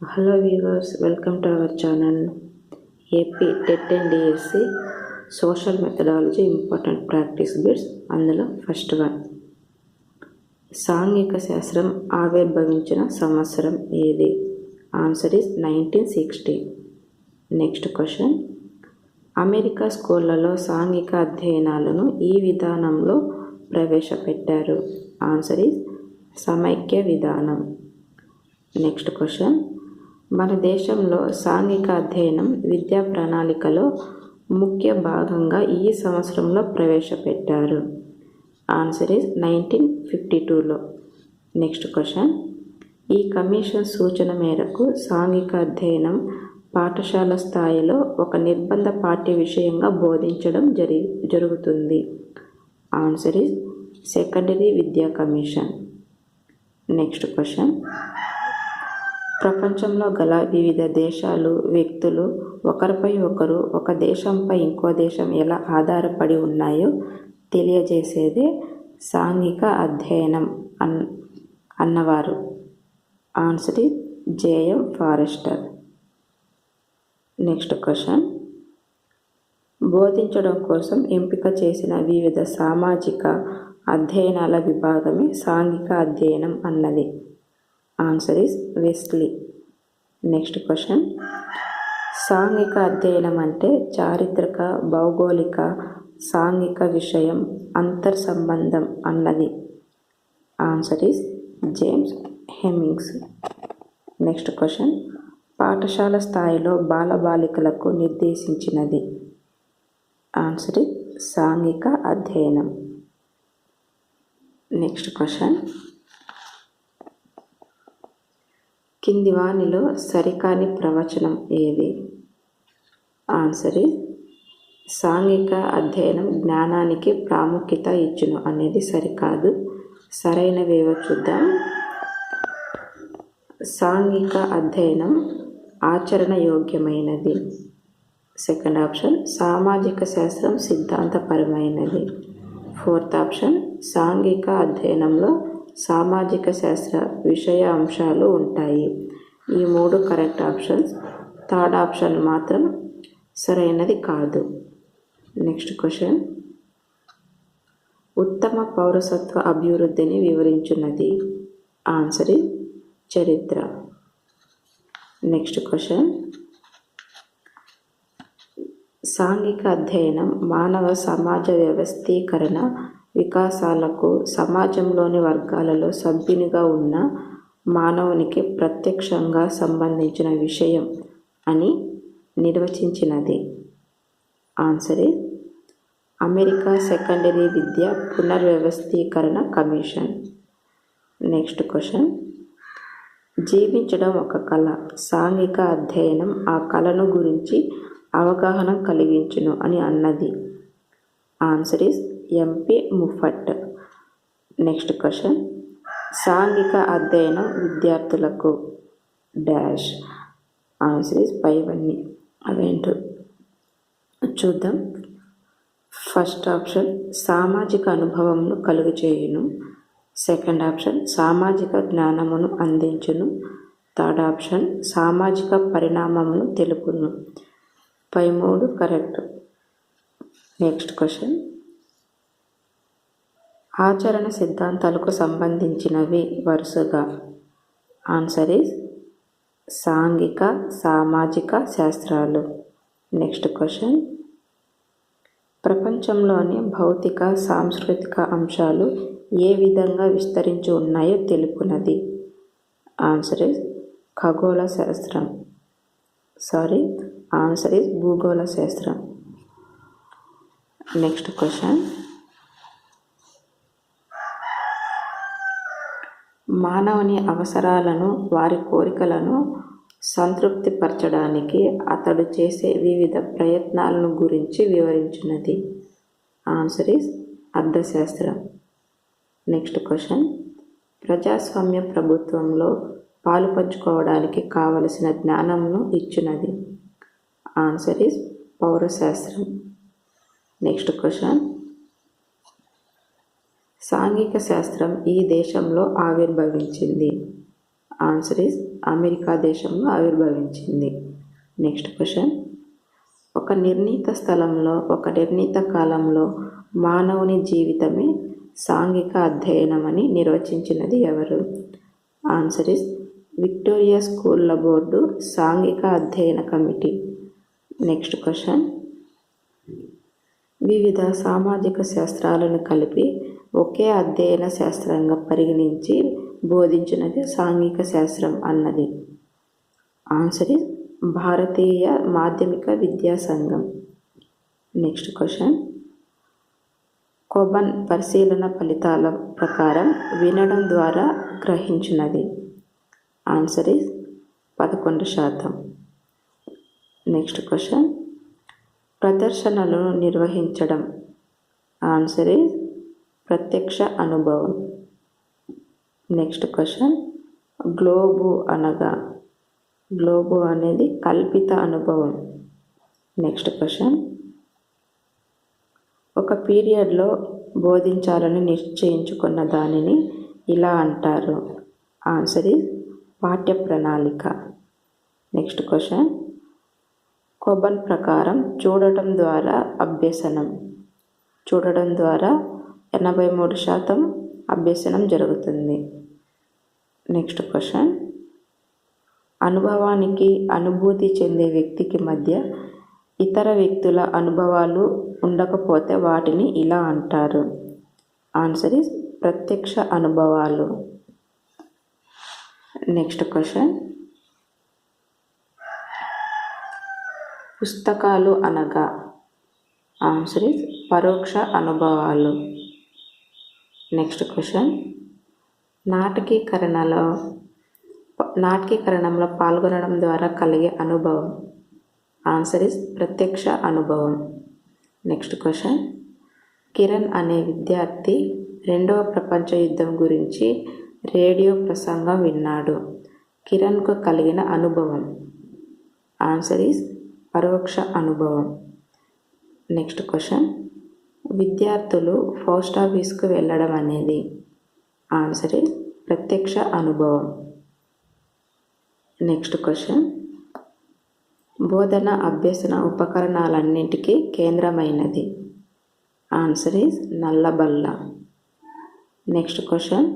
Hello viewers, welcome to our channel AP TET and DSC Social Methodology Important Practice Bits. అందులో first one, సాంఘిక శాస్త్రం ఆవిర్భవించిన సంవత్సరం ఏది? Answer is 1960. Next question, America స్కూళ్ళలో సాంఘిక అధ్యయనాలను ఈ విధానంలో ప్రవేశపెట్టారు. ఆన్సర్ ఇస్ సమైక్య విధానం. నెక్స్ట్ క్వశ్చన్, మన దేశంలో సాంఘిక అధ్యయనం విద్యా ప్రణాళికలో ముఖ్య భాగంగా ఈ సంవత్సరంలో ప్రవేశపెట్టారు. ఆన్సర్ ఇస్ 1952లో. నెక్స్ట్ క్వశ్చన్, ఈ కమిషన్ సూచన మేరకు సాంఘిక అధ్యయనం పాఠశాల స్థాయిలో ఒక నిర్బంధ పాఠ్య విషయంగా బోధించడం జరుగుతుంది. ఆన్సర్ ఇస్ సెకండరీ విద్యా కమిషన్. నెక్స్ట్ క్వశ్చన్, ప్రపంచంలో గల వివిధ దేశాలు, వ్యక్తులు ఒకరిపై ఒకరు, ఒక దేశంపై ఇంకో దేశం ఎలా ఆధారపడి ఉన్నాయో తెలియజేసేదే సాంఘిక అధ్యయనం అన్నవారు. Answer is JM Forester. Next question, బోధించడం కోసం ఎంపిక చేసిన వివిధ సామాజిక అధ్యయనాల విభాగమే సాంఘిక అధ్యయనం అన్నది. Answer is Wesley. Next question, సాంఘిక అధ్యయనం అంటే చారిత్రక, భౌగోళిక, సాంఘిక విషయం అంతర్సంబంధం అన్నది. Answer is James Hemings. Next question, పాఠశాల స్థాయిలో బాలబాలికలకు నిర్దేశించినది. ఆన్సర్ ఇస్ సాంఘిక అధ్యయనం. నెక్స్ట్ క్వశ్చన్, కింది వానిలో సరికాని ప్రవచనం ఏది? ఆన్సర్ ఇస్ సాంఘిక అధ్యయనం జ్ఞానానికి ప్రాముఖ్యత ఇచ్చును అనేది సరికాదు. సరైనవేవో చూద్దాం. సాంఘిక అధ్యయనం ఆచరణ యోగ్యమైనది. సెకండ్ ఆప్షన్, సామాజిక శాస్త్రం సిద్ధాంతపరమైనది. ఫోర్త్ ఆప్షన్, సాంఘిక అధ్యయనంలో సామాజిక శాస్త్ర విషయ అంశాలు ఉంటాయి. ఈ మూడు కరెక్ట్ ఆప్షన్స్. థర్డ్ ఆప్షన్ మాత్రం సరైనది కాదు. నెక్స్ట్ క్వశ్చన్, ఉత్తమ పౌరసత్వ అభివృద్ధిని వివరించున్నది. ఆన్సర్ ఇస్ చరిత్ర. నెక్స్ట్ క్వశ్చన్, సాంఘిక అధ్యయనం మానవ సమాజ వ్యవస్థీకరణ వికాసాలకు సమాజంలోని వర్గాలలో సభ్యునిగా ఉన్న మానవునికి ప్రత్యక్షంగా సంబంధించిన విషయం అని నిర్వచించినది. ఆన్సర్ ఇస్ అమెరికా సెకండరీ విద్య పునర్వ్యవస్థీకరణ కమిషన్. నెక్స్ట్ క్వశ్చన్, జీవించడం ఒక కళ, సాంఘిక అధ్యయనం ఆ కళను గురించి అవగాహన కలిగించును అని అన్నది. Answer is MP ముఫట్. Next question, సాంఘిక అధ్యయనం విద్యార్థులకు డాష్. ఆన్సర్ ఇస్ పైవన్నీ. అవేంటో చూద్దాం. ఫస్ట్ ఆప్షన్, సామాజిక అనుభవమును కలుగు చేయును. సెకండ్ ఆప్షన్, సామాజిక జ్ఞానమును అందించును. థర్డ్ ఆప్షన్, సామాజిక పరిణామమును తెలుపును. పై మూడు కరెక్ట్. నెక్స్ట్ క్వశ్చన్, ఆచరణ సిద్ధాంతాలకు సంబంధించినవి వరుసగా. ఆన్సర్ ఇస్ సాంఘిక, సామాజిక శాస్త్రాలు. నెక్స్ట్ క్వశ్చన్, ప్రపంచంలోని భౌతిక, సాంస్కృతిక అంశాలు ఏ విధంగా విస్తరించి ఉన్నాయో తెలుపునది. ఆన్సర్ ఇస్ ఖగోళ శాస్త్రం. ఆన్సర్ ఇస్ భూగోళ శాస్త్రం. నెక్స్ట్ క్వశ్చన్, మానవుని అవసరాలను, వారి కోరికలను సంతృప్తిపరచడానికి అతడు చేసే వివిధ ప్రయత్నాలను గురించి వివరించినది. ఆన్సర్ ఇస్ అర్థశాస్త్రం. నెక్స్ట్ క్వశ్చన్, ప్రజాస్వామ్య ప్రభుత్వంలో పాలుపంచుకోవడానికి కావలసిన జ్ఞానంను ఇచ్చినది. ఆన్సర్ ఇస్ పౌరశాస్త్రం. నెక్స్ట్ క్వశ్చన్, సాంఘిక శాస్త్రం ఈ దేశంలో ఆవిర్భవించింది. ఆన్సర్ ఇస్ అమెరికా దేశంలో ఆవిర్భవించింది. Next question. ఒక నిర్ణీత స్థలంలో ఒక నిర్ణీత కాలంలో మానవుని జీవితమే సాంఘిక అధ్యయనం అని నిర్వచించినది ఎవరు? ఆన్సర్ ఇస్ విక్టోరియా స్కూళ్ళ బోర్డు సాంఘిక అధ్యయన కమిటీ. Next question. వివిధ సామాజిక శాస్త్రాలను కలిపి ఒకే అధ్యయన శాస్త్రంగా పరిగణించి బోధించినది సాంఘిక శాస్త్రం అన్నది. ఆన్సర్ ఇస్ భారతీయ మాధ్యమిక విద్యా సంఘం. Next question. కోబన్ పరిశీలన ఫలితాల ప్రకారం వినడం ద్వారా గ్రహించినది. Answer is 11%. Next question. ప్రదర్శనలను నిర్వహించడం. ఆన్సర్ ఇస్ ప్రత్యక్ష అనుభవం. Next question. గ్లోబు అనేది కల్పిత అనుభవం. Next question. ఒక పీరియడ్లో బోధించాలని నిశ్చయించుకున్న దానిని ఇలా అంటారు. ఆన్సర్ ఇస్ పాఠ్య ప్రణాళిక. Next question. కోబన్ ప్రకారం చూడటం ద్వారా అభ్యసనం. చూడడం ద్వారా 83% అభ్యసనం జరుగుతుంది. Next question. అనుభవానికి అనుభూతి చెందే వ్యక్తికి మధ్య ఇతర వ్యక్తుల అనుభవాలు ఉండకపోతే వాటిని ఇలా అంటారు. ఆన్సర్ ఇస్ ప్రత్యక్ష అనుభవాలు. Next question. పుస్తకాలు అనగా? ఆన్సర్ ఇస్ పరోక్ష అనుభవాలు. Next question. నాటకీకరణంలో పాల్గొనడం ద్వారా కలిగే అనుభవం. ఆన్సర్ ఇస్ ప్రత్యక్ష అనుభవం. Next question. కిరణ్ అనే విద్యార్థి 2వ ప్రపంచ యుద్ధం గురించి రేడియో ప్రసంగం విన్నాడు. కిరణ్కు కలిగిన అనుభవం. ఆన్సర్ ఇస్ పరోక్ష అనుభవం. Next question. విద్యార్థులు పోస్ట్ ఆఫీస్కు వెళ్ళడం అనేది. ఆన్సర్ ఇస్ ప్రత్యక్ష అనుభవం. Next question. బోధన అభ్యసన ఉపకరణాలన్నింటికీ కేంద్రమైనది. ఆన్సర్ ఈజ్ నల్లబల్ల. Next question.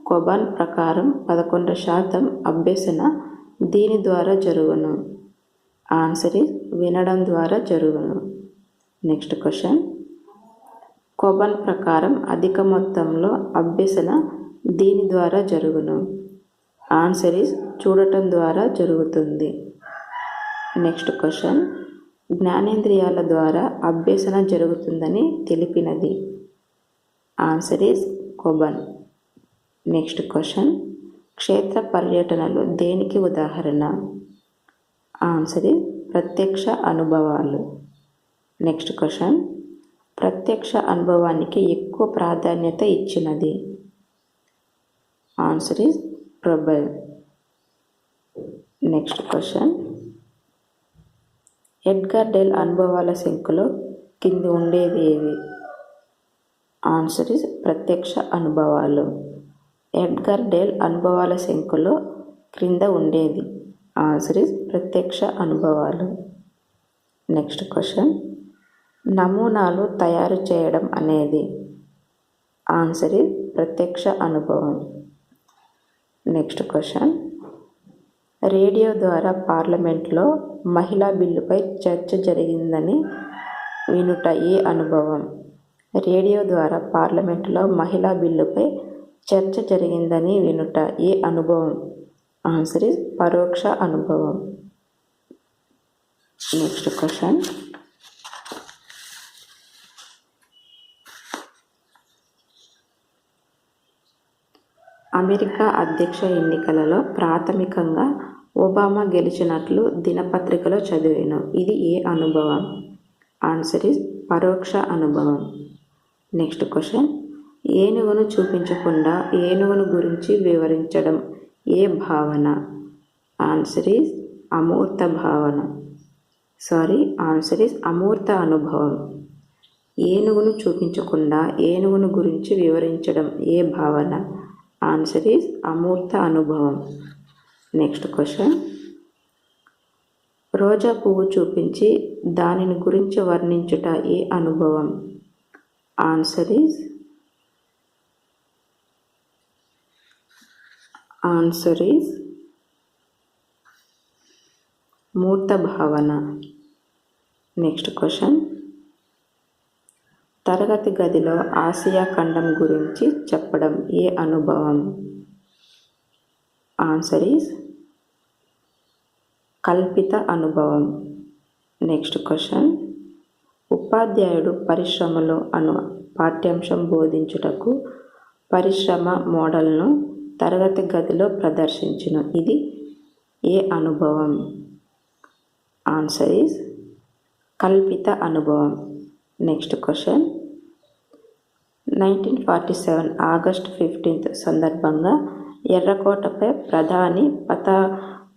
కోబన్ ప్రకారం 11% అభ్యసన దీని ద్వారా జరుగును. ఆన్సర్ ఈజ్ వినడం ద్వారా జరుగును. Next question. కోబన్ ప్రకారం అధిక మొత్తంలో అభ్యసన దీని ద్వారా జరుగును. ఆన్సర్ ఈజ్ చూడటం ద్వారా జరుగుతుంది. Next question. జ్ఞానేంద్రియాల ద్వారా అభ్యసన జరుగుతుందని తెలిపినది. ఆన్సర్ ఈజ్ కోబన్. Next question. క్షేత్ర పర్యటనలు దేనికి ఉదాహరణ? ఆన్సర్ ఈజ్ ప్రత్యక్ష అనుభవాలు. Next question. ప్రత్యక్ష అనుభవానికి ఎక్కువ ప్రాధాన్యత ఇచ్చినది. ఆన్సర్ ఈజ్ ప్రబల్. Next question. ఎడ్గర్ డేల్ అనుభవాల శంకులో కింది ఉండేవి ఏవి? ఆన్సర్ ఇస్ ప్రత్యక్ష అనుభవాలు. ఎడ్గర్ డేల్ అనుభవాల శంకులో క్రింద ఉండేది. ఆన్సర్ ఇస్ ప్రత్యక్ష అనుభవాలు. Next question. నమూనాలు తయారు చేయడం అనేది. ఆన్సర్ ఇస్ ప్రత్యక్ష అనుభవం. Next question. రేడియో ద్వారా పార్లమెంట్లో మహిళా బిల్లుపై చర్చ జరిగిందని వినుట ఏ అనుభవం? రేడియో ద్వారా పార్లమెంట్లో మహిళా బిల్లుపై చర్చ జరిగిందని వినుట ఏ అనుభవం? ఆన్సర్ ఇస్ పరోక్ష అనుభవం. Next question. అమెరికా అధ్యక్ష ఎన్నికలలో ప్రాథమికంగా ఒబామా గెలిచినట్లు దినపత్రికలో చదివాను. ఇది ఏ అనుభవం? ఆన్సర్ ఇస్ పరోక్ష అనుభవం. Next question. ఏనుగును చూపించకుండా ఏనుగును గురించి వివరించడం ఏ భావన? ఆన్సర్ ఇస్ అమూర్త భావన. ఆన్సర్ ఇస్ అమూర్త అనుభవం. ఏనుగును చూపించకుండా ఏనుగును గురించి వివరించడం ఏ భావన? ఆన్సర్ ఈజ్ అమూర్త అనుభవం. నెక్స్ట్ క్వశ్చన్, రోజా పువ్వు చూపించి దానిని గురించి వర్ణించుట ఏ అనుభవం? ఆన్సర్ ఈజ్ మూర్త భావన. నెక్స్ట్ క్వశ్చన్, తరగతి గదిలో ఆసియా ఖండం గురించి చెప్పడం ఏ అనుభవం? ఆన్సర్ ఈజ్ కల్పిత అనుభవం. నెక్స్ట్ క్వశ్చన్, ఉపాధ్యాయుడు పరిశ్రమలో పాఠ్యాంశం బోధించుటకు పరిశ్రమ మోడల్ను తరగతి గదిలో ప్రదర్శించును. ఇది ఏ అనుభవం? ఆన్సర్ ఈజ్ కల్పిత అనుభవం. నెక్స్ట్ క్వశ్చన్, 1947 ఆగస్టు 15 సందర్భంగా ఎర్రకోటపై ప్రధాని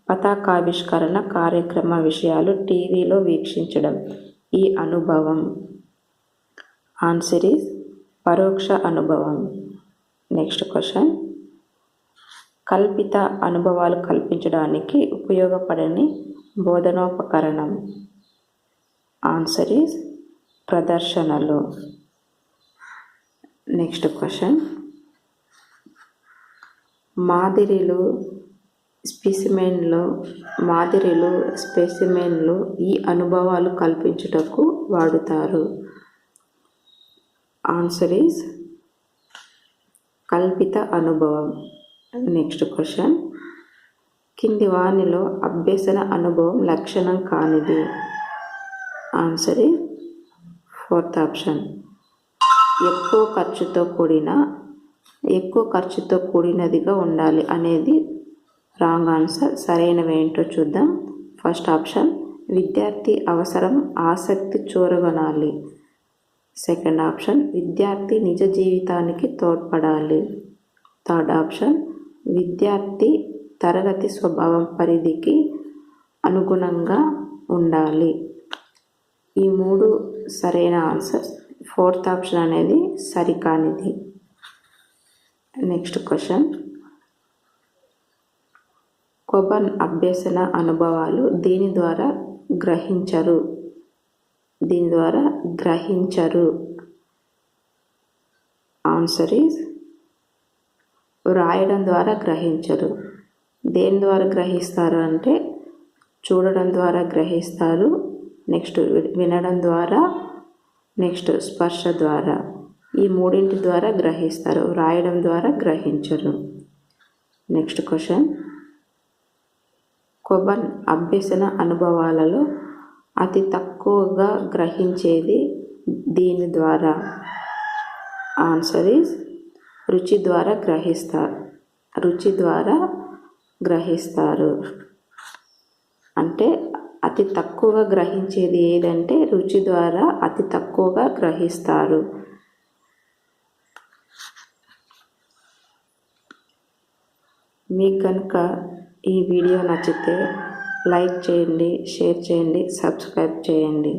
పతాకావిష్కరణ కార్యక్రమ విషయాలు టీవీలో వీక్షించడం ఈ అనుభవం? ఆన్సర్ ఈజ్ పరోక్ష అనుభవం. నెక్స్ట్ క్వశ్చన్, కల్పిత అనుభవాలు కల్పించడానికి ఉపయోగపడని బోధనోపకరణం? ఆన్సర్ ఈజ్ ప్రదర్శనలు. నెక్స్ట్ క్వశ్చన్, మాదిరిలు స్పెసిమెన్లు ఈ అనుభవాలు కల్పించుటకు వాడుతారు. ఆన్సర్ ఈజ్ కల్పిత అనుభవం. నెక్స్ట్ క్వశ్చన్, కింది వానిలో అభ్యసన అనుభవం లక్షణం కానిది? ఆన్సర్ ఈజ్ ఫోర్త్ ఆప్షన్, ఎక్కువ ఖర్చుతో కూడినదిగా ఉండాలి అనేది రాంగ్ ఆన్సర్. సరైనవి ఏంటో చూద్దాం. ఫస్ట్ ఆప్షన్, విద్యార్థి అవసరం ఆసక్తి చూరగొనాలి. సెకండ్ ఆప్షన్, విద్యార్థి నిజ జీవితానికి తోడ్పడాలి. థర్డ్ ఆప్షన్, విద్యార్థి తరగతి స్వభావం పరిధికి అనుగుణంగా ఉండాలి. ఈ మూడు సరైన ఆన్సర్స్. ఫోర్త్ ఆప్షన్ అనేది సరికానిది. నెక్స్ట్ క్వశ్చన్, కొబన్ అభ్యసన అనుభవాలు దీని ద్వారా గ్రహించరు. ఆన్సర్ ఈజ్ వ్రాయడం ద్వారా గ్రహించరు. దేని ద్వారా గ్రహిస్తారు అంటే చూడడం ద్వారా గ్రహిస్తారు, నెక్స్ట్ వినడం ద్వారా, నెక్స్ట్ స్పర్శ ద్వారా. ఈ మూడింటి ద్వారా గ్రహిస్తారు, వ్రాయడం ద్వారా గ్రహించరు. నెక్స్ట్ క్వశ్చన్, కొబన్ అభ్యసన అనుభవాలలో అతి తక్కువగా గ్రహించేది దీని ద్వారా? ఆన్సర్ ఈజ్ రుచి ద్వారా గ్రహిస్తారు. అంటే అతి తక్కువగా గ్రహించేది ఏదంటే రుచి ద్వారా అతి తక్కువగా గ్రహిస్తారు. మీకు కనుక ఈ వీడియో నచ్చితే లైక్ చేయండి, షేర్ చేయండి, సబ్స్క్రైబ్ చేయండి.